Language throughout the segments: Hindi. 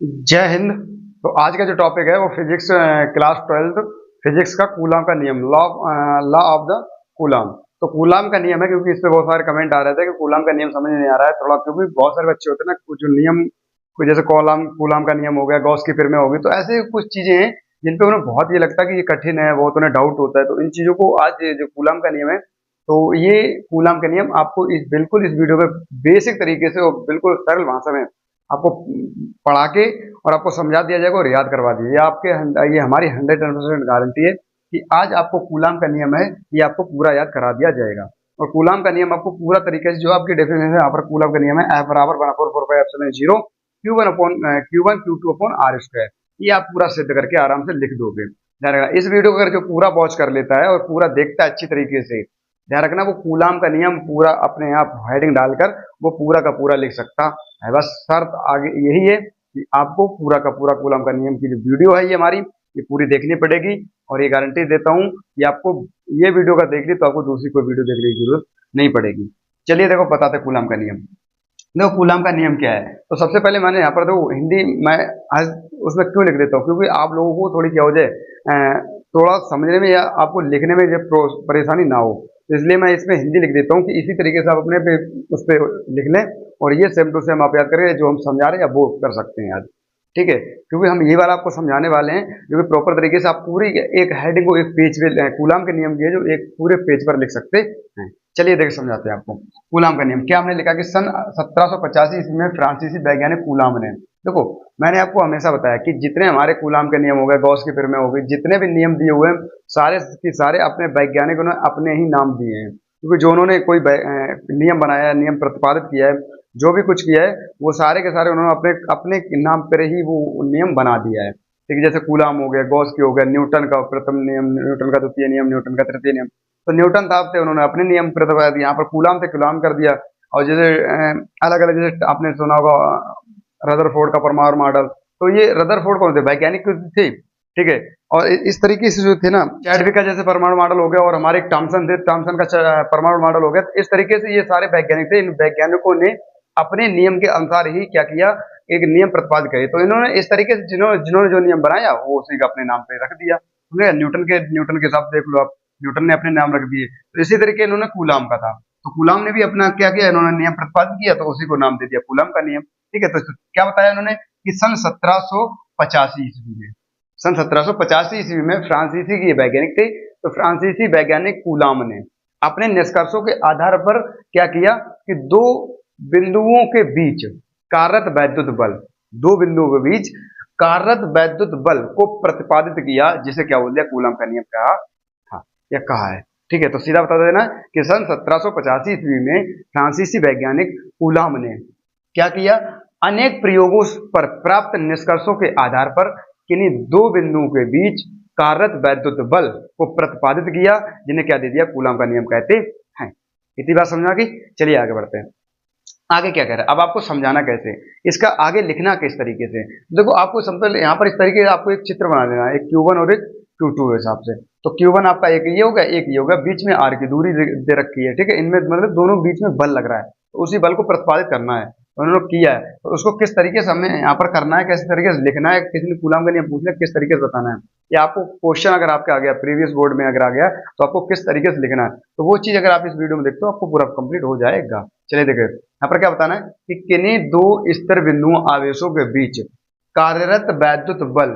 जय हिंद। तो आज का जो टॉपिक है वो फिजिक्स क्लास 12 फिजिक्स का कूलाम का नियम लॉ ऑफ द कूलाम। तो कूलाम का नियम है, क्योंकि इस पे बहुत सारे कमेंट आ रहे थे कि कूलाम का नियम समझ नहीं आ रहा है थोड़ा, क्योंकि बहुत सारे बच्चे होते हैं ना कुछ जो नियम कोई जैसे कूलाम का नियम हो गया, गॉस की फिर में होगी, तो ऐसे कुछ चीजें हैं जिन पे उन्हें बहुत ये लगता है कि ये कठिन है, बहुत उन्हें डाउट होता है। तो इन चीजों को आज जो कूलाम का नियम है, तो ये कूलाम का नियम आपको बिल्कुल इस वीडियो में बेसिक तरीके से और बिल्कुल सरल भाषा में आपको पढ़ा के और आपको समझा दिया जाएगा और याद करवा दिया। ये हमारी 100% गारंटी है कि आज आपको कूलाम का नियम है ये आपको पूरा याद करा दिया जाएगा। और कूलाम का नियम आपको पूरा तरीके से जो आपकी डेफिनेशन है यहाँ पर कूलाम का नियम है F बराबर 1/4 Q1 upon Q1 Q2 upon R square. ये आप पूरा सिद्ध करके आराम से लिख दोगे। ध्यान रखना, इस वीडियो को अगर जो पूरा वॉच कर लेता है और पूरा देखता है अच्छी तरीके से, ध्यान रखना वो कूलाम का नियम पूरा अपने आप हेडिंग डालकर वो पूरा का पूरा लिख सकता है। बस शर्त आगे यही है कि आपको पूरा का पूरा कूलाम का नियम की जो वीडियो है ये हमारी ये पूरी देखनी पड़ेगी। और ये गारंटी देता हूँ कि आपको ये वीडियो का देख ली तो आपको दूसरी कोई वीडियो देखने की जरूरत नहीं पड़ेगी। चलिए देखो बताते कूलाम का नियम। देखो कूलाम का नियम क्या है। तो सबसे पहले मैंने यहाँ पर देखो हिंदी मैं आज उसमें क्यों लिख देता हूँ, क्योंकि आप लोगों को थोड़ी क्या हो जाए थोड़ा समझने में या आपको लिखने में जब परेशानी ना हो, तो इसलिए मैं इसमें हिंदी लिख देता हूँ कि इसी तरीके से आप अपने पे उस पर लिख लें और ये सेम टू सेम आप याद करें, जो हम समझा रहे हैं वो कर सकते हैं याद। ठीक है, क्योंकि हम ये वाला आपको समझाने वाले हैं जो कि प्रॉपर तरीके से आप पूरी एक हेडिंग को एक पेज पे कूलाम के नियम की है जो एक पूरे पेज पर लिख सकते हैं। चलिए देख समझाते हैं आपको कूलाम का नियम। क्या हमने लिखा कि सन 1785 ईस्वी में फ्रांसीसी वैज्ञानिक कूलाम ने, देखो मैंने आपको हमेशा बताया कि जितने हमारे कूलाम के नियम हो गए, गॉस की फिल्में हो गई, जितने भी नियम दिए हुए हैं सारे के सारे अपने वैज्ञानिकों ने अपने ही नाम दिए हैं, क्योंकि जो उन्होंने कोई नियम बनाया है, नियम प्रतिपादित किया है, जो भी कुछ किया है वो सारे के सारे उन्होंने अपने अपने नाम पर ही वो नियम बना दिया है। ठीक है, जैसे कूलाम हो गया, गॉस की हो गया, न्यूटन का प्रथम नियम, न्यूटन का द्वितीय नियम, न्यूटन का तृतीय नियम। तो न्यूटन साहब थे, उन्होंने अपने नियम प्रतिपादित किए, यहाँ पर कूलाम थे कूलाम कर दिया। और जैसे अलग अलग जैसे आपने सुना होगा रदरफोर्ड का परमाणु मॉडल, तो ये रदरफोर्ड कौन थे, वैज्ञानिक थे। ठीक है, और इस तरीके से जो थे ना चैडविक का जैसे परमाणु मॉडल हो गया, और हमारे टॉमसन थे, टॉमसन का परमाणु मॉडल हो गया। तो इस तरीके से ये सारे वैज्ञानिक थे, इन वैज्ञानिकों ने अपने नियम के अनुसार ही क्या किया, एक नियम प्रतिपादित करे। तो इन्होंने इस तरीके से जिन्होंने जिन्होंने जो नियम बनाया वो उसी का अपने नाम पे रख दिया। न्यूटन के हिसाब से देख लो आप, न्यूटन ने अपने नाम रख दिए। तो इसी तरीके इन्होंने कूलाम का था, तो कूलाम ने भी अपना क्या किया, इन्होंने नियम प्रतिपादित किया तो उसी को नाम दे दिया कूलाम का नियम। ठीक है, तो क्या बताया उन्होंने कि सन 1785 ईस्वी में, सन 1785 ईस्वी में फ्रांसीसी के वैज्ञानिक थे, तो फ्रांसीसी वैज्ञानिक कूलाम ने अपने निष्कर्षों के आधार पर क्या किया कि दो बिंदुओं के बीच कार्यरत वैद्युत बल, दो बिंदुओं के बीच कार्यरत वैद्युत बल को प्रतिपादित किया, जिसे क्या बोल दिया, कूलाम का नियम कहा था या कहा है। ठीक है, तो सीधा बता देना कि सन 1785 ईस्वी में फ्रांसीसी वैज्ञानिक कूलाम ने क्या किया, अनेक प्रयोगों पर प्राप्त निष्कर्षों के आधार पर किन्हीं दो बिंदुओं के बीच कार्यरत वैद्युत बल को प्रतिपादित किया, जिन्हें क्या दे दिया, कूलाम का नियम कहते हैं। इतनी बात समझा कि चलिए आगे बढ़ते हैं। आगे क्या कह रहा है, अब आपको समझाना कैसे, इसका आगे लिखना किस तरीके से। देखो आपको सिंपल यहाँ पर इस तरीके से आपको एक चित्र बना लेना है, एक Q1 और एक Q2 के हिसाब से। तो Q1 आपका एक ये होगा, एक ये होगा, बीच में R की दूरी दे रखी है। ठीक है, इनमें मतलब दोनों बीच में बल लग रहा है, तो उसी बल को प्रतिपादित करना है, तो उन्होंने किया है। तो उसको किस तरीके से हमें यहाँ पर करना है, किस तरीके से लिखना है, किसी ने कूलाम का नियम पूछ लिया किस तरीके से बताना है, या आपको क्वेश्चन अगर आपके आ गया प्रीवियस बोर्ड में अगर आ गया तो आपको किस तरीके से लिखना है, तो वो चीज अगर आप इस वीडियो में देखते हो आपको पूरा कंप्लीट हो जाएगा। चलिए देखिए यहाँ पर क्या बताना है कि किन्हीं दो स्थिर बिंदुओं आवेशों के बीच कार्यरत वैद्युत बल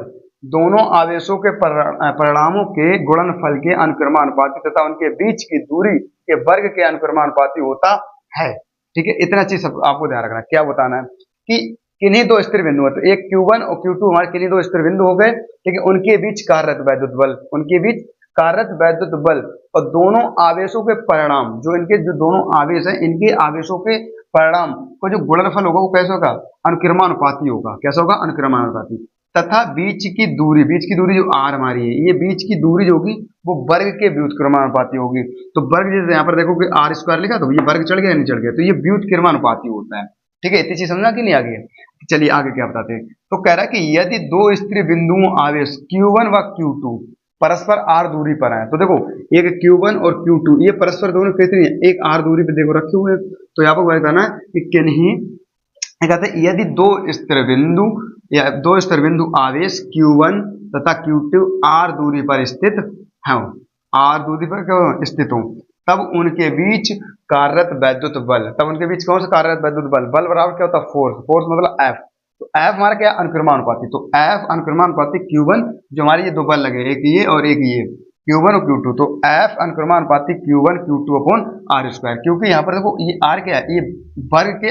दोनों आवेशों के परिणामों के गुणनफल के अनुक्रमानुपाती तथा उनके बीच की दूरी के वर्ग के अनुक्रमानुपाती होता है। ठीक है, इतना चीज आपको ध्यान रखना। क्या बताना है कि किन्हीं दो स्थिर बिंदु है, तो एक Q1 और Q2 हमारे किन्हीं दो स्थिर बिंदु हो गए। ठीक है, उनके बीच कार्यरत वैद्युत बल, उनके बीच कार्यरत वैद्युत बल और दोनों आवेशों के परिणाम, जो इनके जो दोनों आवेश हैं इनके आवेशों के परिणाम को जो गुणनफल होगा वो कैसे होगा, अनुक्रमानुपाती होगा। कैसा होगा, अनुक्रमानुपाती। तथा बीच की दूरी जो R हमारी है, ये बीच की दूरी जो होगी वो वर्ग के व्युत्क्रमानुपाती होगी। तो वर्ग जैसे यहाँ पर देखो कि R स्क्वायर लिखा, तो ये वर्ग चढ़ गया नहीं चढ़ गया, तो ये व्युत्क्रमानुपाती होता है। ठीक है, इतनी चीज समझना कि नहीं आगे। चलिए आगे क्या बताते हैं। तो कह रहा है कि यदि दो स्थिर बिंदुओं आवेश Q1 व Q2 परस्पर R दूरी पर है, तो देखो एक Q1 और Q2 ये परस्पर दोनों कितनी है, एक R दूरी पे देखो रखे हुए हैं। तो यहाँ पर बताना है कि किन्हीं ये कहते हैं यदि दो स्थिर बिंदु या दो स्थिर बिंदु आवेश Q1 तथा Q2 r दूरी पर स्थित हैं, r दूरी पर क्यों स्थित हो, तब उनके बीच कार्यरत वैद्युत बल, तब उनके बीच कौन सा कार्यरत वैद्युत बल, बल बराबर क्या होता है फोर्स, फोर्स मतलब F। तो F हमारा क्या अनुक्रमानुपाती, तो F अनुक्रमानुपाती Q1 जो हमारे ये दो बल लगे एक ये और एक ये Q1 और Q2, तो F अनुक्रमानुपाती Q1 Q2 upon R square, क्योंकि यहाँ पर देखो ये R क्या है, ये वर्ग के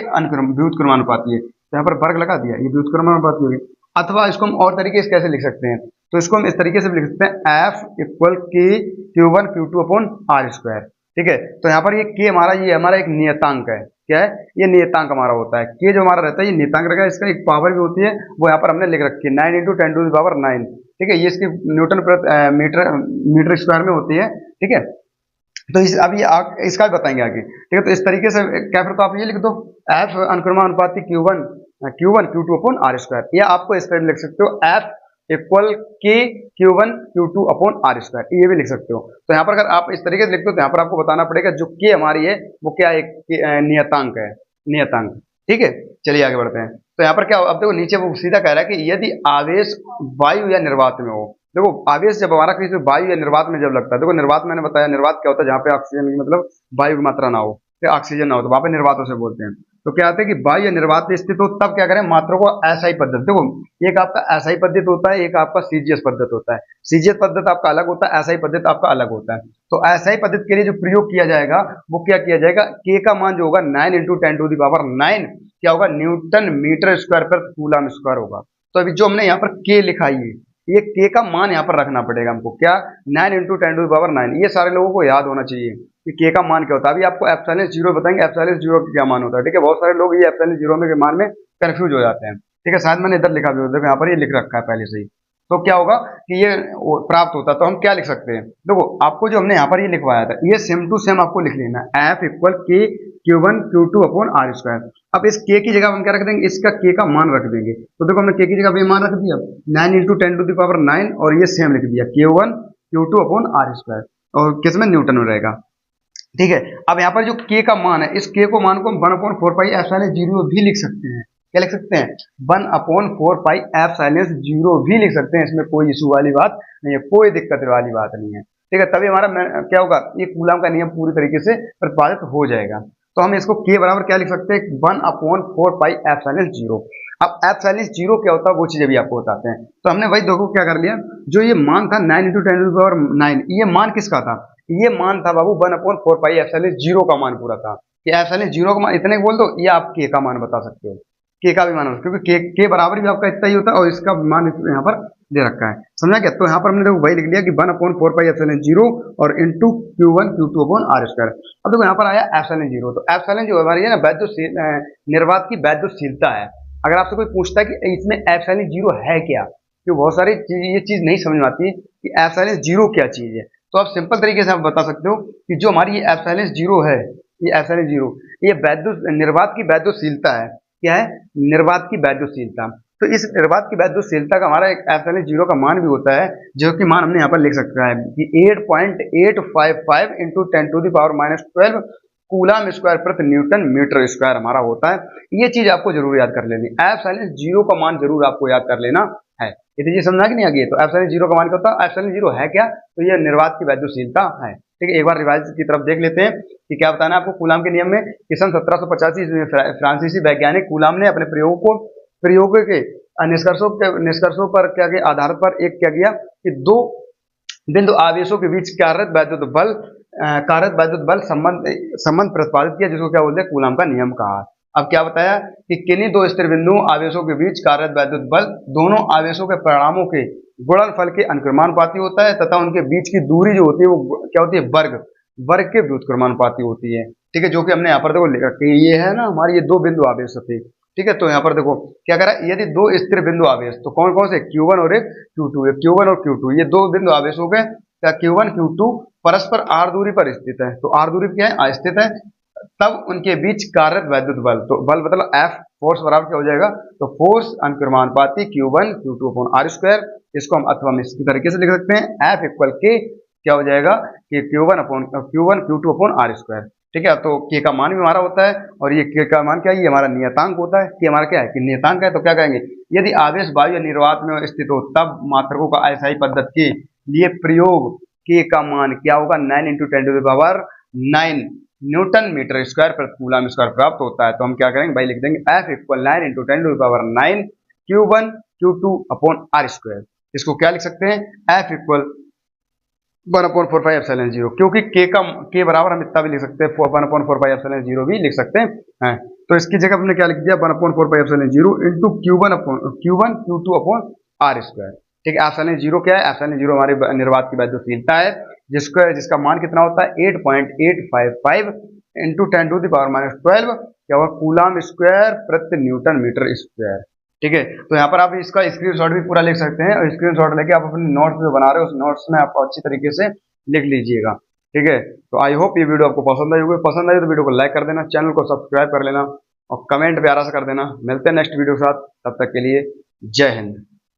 व्युत्क्रमानुपाती है, तो यहाँ पर वर्ग लगा दिया, ये व्युत्क्रमानुपाती हो गई। अथवा इसको हम और तरीके से कैसे लिख सकते हैं, तो इसको हम इस तरीके से भी लिख सकते हैं F इक्वल के Q1 Q2 upon R square, ठीक है। तो यहाँ पर ये K हमारा ये हमारा एक नियतांक है, क्या है, ये नियतांक हमारा होता है, K जो हमारा रहता है ये नियतांक रहेगा, इसका एक पावर भी होती है वो यहाँ पर हमने लिख रखी है 9 × 10⁹ ठीक है, ये इसकी न्यूटन मीटर स्क्वायर में होती है, ठीक है। तो इस अब ये इसका भी बताएंगे आगे, ठीक है। तो इस तरीके से क्या फिर तो आप ये लिख दो F अनुक्रमानुपाती Q1 Q2 upon R square, या आपको इस तरह लिख सकते हो F इक्वल के Q1 Q2 upon R square, ये भी लिख सकते हो। तो यहाँ पर अगर आप इस तरीके से लिखते हो तो यहाँ पर आपको बताना पड़ेगा जो K हमारी है वो क्या एक नियतांक है, नियतांक, ठीक है। चलिए आगे बढ़ते हैं। तो यहाँ पर क्या, अब देखो नीचे वो सीधा कह रहा है कि यदि आवेश वायु या निर्वात में हो, देखो आवेश जब हमारा किसी वायु या निर्वात में जब लगता है, देखो निर्वात मैंने बताया निर्वात क्या होता है, जहाँ पे ऑक्सीजन की मतलब वायु की मात्रा ना हो, ऑक्सीजन ना हो, तो वहां पे निर्वातों से बोलते हैं। तो क्या होता है कि वायु या निर्वात में स्थित हो तब क्या करें, मात्रा को एसआई पद्धति, देखो एक आपका एसआई पद्धति होता है, एक आपका सीजीएस पद्धति होता है। सीजीएस पद्धति आपका अलग होता है, एसआई पद्धति आपका अलग होता है। तो एसआई पद्धति के लिए जो प्रयोग किया जाएगा वो क्या किया जाएगा, के का मान जो होगा 9 × 10⁹ क्या होगा, न्यूटन मीटर स्क्वायर पर कूलम स्क्वायर होगा। तो अभी जो हमने यहाँ पर के लिखा है ये के का मान यहाँ पर रखना पड़ेगा हमको, क्या 9 × 10⁹, ये सारे लोगों को याद होना चाहिए कि के का मान क्या होता है। अभी आपको एप्सिलॉन जीरो बताएंगे एप्सिलॉन जीरो का क्या मान होता है, ठीक है। बहुत सारे लोग ये एप्सिलॉन जीरो में के मान में कंफ्यूज हो जाते हैं, ठीक है। शायद मैंने इधर लिखा भी होता है, यहाँ पर ये लिख रखा है पहले से ही। तो क्या होगा कि ये प्राप्त होता है, तो हम क्या लिख सकते हैं, देखो आपको जो हमने यहाँ पर ये लिखवाया था ये सेम टू सेम आपको लिख लेना F इक्वल के Q1 Q2 upon R square. अब इस के की जगह हम क्या रख देंगे, इसका के का मान रख देंगे। तो देखो हमने के की जगह मान रख दिया 9 × 10⁹ और ये सेम लिख दिया Q1 Q2 upon R square, और किसमें न्यूटन में रहेगा, ठीक है। अब यहाँ पर जो के का मान है, इस के को मान को हम 1/4πε0 भी लिख सकते हैं, क्या लिख सकते हैं 1/4πε0 भी लिख सकते हैं, इसमें कोई इशू वाली बात नहीं है, कोई दिक्कत वाली बात नहीं है, ठीक है। तभी हमारा क्या होगा, ये कूलम का नियम पूरी तरीके से प्रतिपादित हो जाएगा। तो हम इसको के बराबर क्या लिख सकते हैं 1/4πε0। अब एप्सिलॉन क्या होता है वो चीज अभी आपको बताते हैं। तो हमने वही देखो क्या कर लिया, जो ये मान था 9 × 10⁹, ये मान किसका था, ये मान था बाबू 1/4πε0 का मान पूरा था, कि एप्सिलॉन का मान इतने बोल दो, ये आप के का मान बता सकते हो, के का भी मान, क्योंकि के बराबर भी आपका इतना ही होता है और इसका मान यहाँ पर दे रखा है, समझा क्या। तो यहाँ पर हमने देखो वही लिख लिया कि 1/4πε0 और into Q1 Q2 upon R square. अब देखो यहाँ पर आया एप्सिलॉन, तो एप्सिलॉन जो हमारी है ना वैद्युत निर्वात की वैद्युतशीलता है। अगर आपसे कोई पूछता है कि इसमें एप्सिलॉन है क्या, तो बहुत सारी ये चीज नहीं समझ में आती कि एप्सिलॉन क्या चीज है। तो आप सिंपल तरीके से आप बता सकते हो कि जो हमारी ये एप्सिलॉन है, ये एप्सिलॉन ये वैद्युत निर्वात की वैद्युतशीलता है, क्या है, निर्वात की वैद्युतशीलता। तो इस निर्वात की वैद्युतशीलता का हमारा एक एप्सिलॉन का मान भी होता है, जो कि मान हमने यहाँ पर लिख सकता है कि 8.855 × 10⁻⁻12 कूलम स्क्वायर प्रति न्यूटन मीटर स्क्वायर हमारा होता है। ये चीज आपको जरूर याद कर लेनी, एप्सिलॉन का मान जरूर आपको याद कर लेना है। ये चीज समझा कि नहीं आ गई। तो एप्सिलॉन का मान क्या होता है, एप्सिलॉन है क्या, तो ये निर्वात की वैद्युतशीलता है, ठीक है। एक बार रिवाइज की तरफ देख लेते हैं कि क्या बताना है आपको कूलम के नियम में। कि सन 1785 में फ्रांसीसी वैज्ञानिक कूलम ने अपने प्रयोग के निष्कर्षों पर क्या के आधार पर एक क्या किया कि दो बिंदु आवेशों के बीच कार्यरत वैद्युत बल संबंध प्रतिपादित किया, जिसको क्या बोलते हैं कूलम का नियम कहा। अब क्या बताया कि किन्हीं दो स्थिर बिंदु आवेशों के बीच कार्यरत वैद्युत बल दोनों आवेशों के परिणामों के गुणनफल के अनुक्रमानुपाती होता है, तथा उनके बीच की दूरी जो होती है वो क्या होती है, वर्ग के व्युत्क्रमानुपाती होती है, ठीक है। जो कि हमने यहाँ पर देखो लिखा कि ये है ना हमारी ये दो बिंदु आवेश थे, ठीक है। तो यहाँ पर देखो क्या करा, यदि दो स्थिर बिंदु आवेश, तो कौन कौन से Q1 और एक Q2, Q1 और Q2 ये दो बिंदु आवेश हो गए, क्या Q1 Q2 परस्पर r दूरी पर स्थित है, तो r दूरी क्या है स्थित है, तब उनके बीच कार्यरत वैद्युत बल, तो बल मतलब F फोर्स बराबर क्या हो जाएगा, तो फोर्स अनुक्रमानुपाती Q1 Q2 upon R square. इसको हम अथवा हम इस तरीके से लिख सकते हैं F इक्वल के क्या हो जाएगा कि Q1 अपॉन आर स्क्वायर। ठीक है, तो के का मान भी हमारा होता है और ये के का मान क्या है, ये हमारा नियतांक होता है। कि हमारा क्या है कि नियतांक है, तो क्या कहेंगे, यदि आवेश वायु या निर्वात में स्थित हो तब मात्रकों का ऐसा ही पद्धति के लिए प्रयोग के का मान क्या होगा, 9 × 10⁹ न्यूटन मीटर स्क्वायर प्रति कूलम स्क्वायर प्राप्त होता है। तो हम क्या करेंगे भाई, लिख देंगे F = 9 × 10⁹ Q1 Q2 upon are square. इसको क्या लिख सकते हैं, F = 1/4πε0, क्योंकि के बराबर हम इतना भी लिख सकते हैं, 1/4πε0 भी लिख सकते हैं। तो इसकी जगह हमने क्या लिख दिया, 1/4πε0 into Q1 Q2 upon are square. ठीक है, ε0 क्या है, ε0 हमारे निर्वात की वैद्युशीलता है, जिसका मान कितना होता है 8.855 इंटू 10⁻⁻12 क्या होगा, कूलम स्क्वायर प्रति न्यूटन मीटर स्क्वायर। ठीक है, तो यहाँ पर आप इसका स्क्रीनशॉट भी पूरा लिख सकते हैं और स्क्रीनशॉट लेके आप अपने नोट्स जो बना रहे हो उस नोट्स में आप अच्छी तरीके से लिख लीजिएगा। ठीक है, तो आई होप ये वीडियो आपको पसंद आई होगी। पसंद आई तो वीडियो को लाइक कर देना, चैनल को सब्सक्राइब कर लेना और कमेंट प्यारा सा कर देना। मिलते हैं नेक्स्ट वीडियो के साथ, तब तक के लिए जय हिंद।